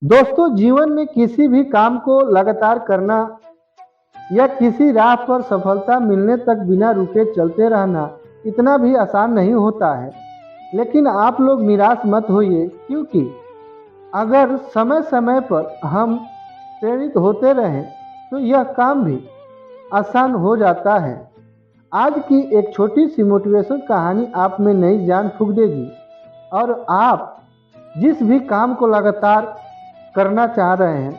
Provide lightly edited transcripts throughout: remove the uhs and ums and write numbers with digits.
दोस्तों, जीवन में किसी भी काम को लगातार करना या किसी राह पर सफलता मिलने तक बिना रुके चलते रहना इतना भी आसान नहीं होता है। लेकिन आप लोग निराश मत होइए, क्योंकि अगर समय समय पर हम प्रेरित होते रहें तो यह काम भी आसान हो जाता है। आज की एक छोटी सी मोटिवेशन कहानी आप में नई जान फूंक देगी और आप जिस भी काम को लगातार करना चाह रहे हैं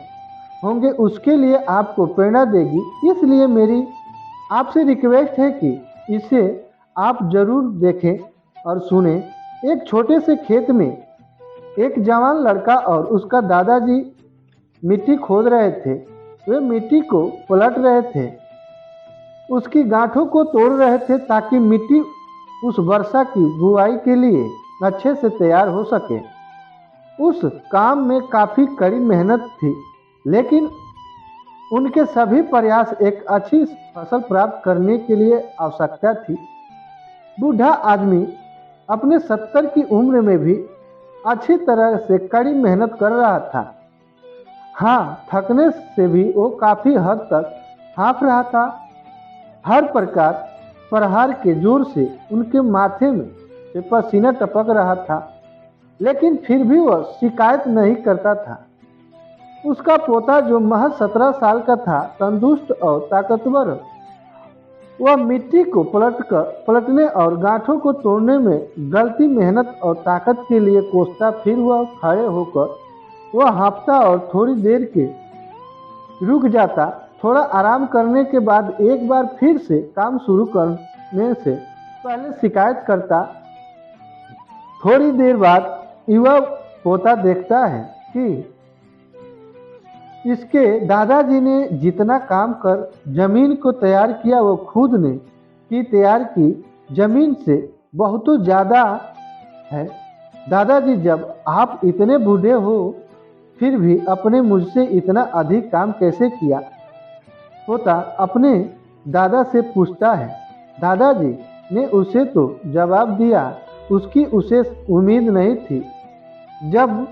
होंगे उसके लिए आपको प्रेरणा देगी। इसलिए मेरी आपसे रिक्वेस्ट है कि इसे आप ज़रूर देखें और सुने। एक छोटे से खेत में एक जवान लड़का और उसका दादाजी मिट्टी खोद रहे थे। वे मिट्टी को पलट रहे थे, उसकी गांठों को तोड़ रहे थे ताकि मिट्टी उस वर्षा की बुआई के लिए अच्छे से तैयार हो सके। उस काम में काफ़ी कड़ी मेहनत थी, लेकिन उनके सभी प्रयास एक अच्छी फसल प्राप्त करने के लिए आवश्यकता थी। बूढ़ा आदमी अपने 70 की उम्र में भी अच्छी तरह से कड़ी मेहनत कर रहा था। हाँ, थकने से भी वो काफ़ी हद तक हाँफ रहा था। हर प्रहार के जोर से उनके माथे में से पसीना टपक रहा था, लेकिन फिर भी वह शिकायत नहीं करता था। उसका पोता, जो महज 17 साल का था, तंदुरुस्त और ताकतवर, वह मिट्टी को पलटने और गांठों को तोड़ने में गलती मेहनत और ताकत के लिए कोसता। फिर वह खड़े होकर वह हाँफता और थोड़ी देर के रुक जाता। थोड़ा आराम करने के बाद एक बार फिर से काम शुरू करने से पहले शिकायत करता। थोड़ी देर बाद युवा पोता देखता है कि इसके दादाजी ने जितना काम कर जमीन को तैयार किया वो खुद ने की तैयार की जमीन से बहुत ज़्यादा है। दादाजी, जब आप इतने बूढ़े हो फिर भी अपने मुझसे इतना अधिक काम कैसे किया? पोता अपने दादा से पूछता है। दादाजी ने उसे तो जवाब दिया, उसकी उसे उम्मीद नहीं थी। जब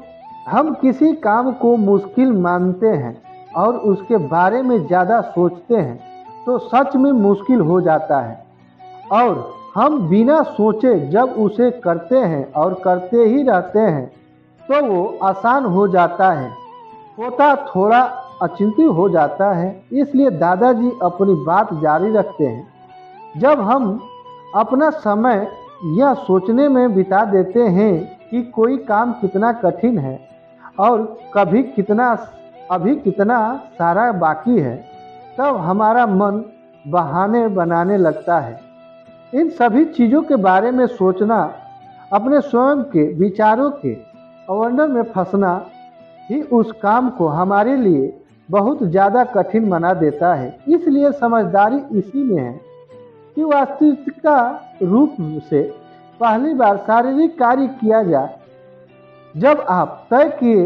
हम किसी काम को मुश्किल मानते हैं और उसके बारे में ज़्यादा सोचते हैं तो सच में मुश्किल हो जाता है, और हम बिना सोचे जब उसे करते हैं और करते ही रहते हैं तो वो आसान हो जाता है। पोता थोड़ा अचिंतित हो जाता है, इसलिए दादाजी अपनी बात जारी रखते हैं। जब हम अपना समय यह सोचने में बिता देते हैं कि कोई काम कितना कठिन है और अभी कितना सारा बाकी है, तब हमारा मन बहाने बनाने लगता है। इन सभी चीज़ों के बारे में सोचना, अपने स्वयं के विचारों के अवंडर में फंसना ही उस काम को हमारे लिए बहुत ज़्यादा कठिन बना देता है। इसलिए समझदारी इसी में है कि वास्तविकता रूप से पहली बार शारीरिक कार्य किया जाए। जब आप तय किए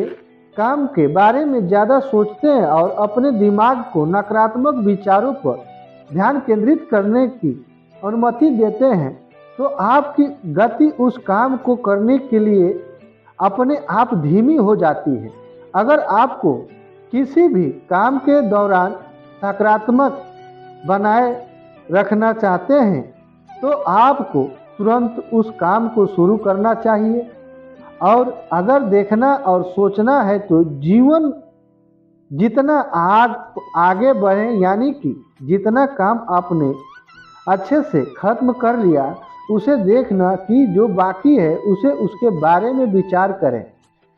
काम के बारे में ज़्यादा सोचते हैं और अपने दिमाग को नकारात्मक विचारों पर ध्यान केंद्रित करने की अनुमति देते हैं तो आपकी गति उस काम को करने के लिए अपने आप धीमी हो जाती है। अगर आपको किसी भी काम के दौरान सकारात्मक बनाए रखना चाहते हैं तो आपको तुरंत उस काम को शुरू करना चाहिए। और अगर देखना और सोचना है तो जीवन जितना आगे बढ़े, यानी कि जितना काम आपने अच्छे से खत्म कर लिया उसे देखना कि जो बाकी है उसे उसके बारे में विचार करें।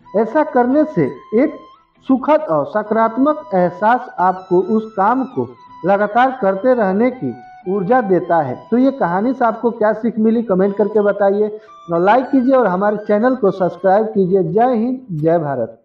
ऐसा करने से एक सुखद और सकारात्मक एहसास आपको उस काम को लगातार करते रहने की ऊर्जा देता है। तो ये कहानी से आपको क्या सीख मिली, कमेंट करके बताइए। लाइक कीजिए और हमारे चैनल को सब्सक्राइब कीजिए। जय हिंद, जय भारत।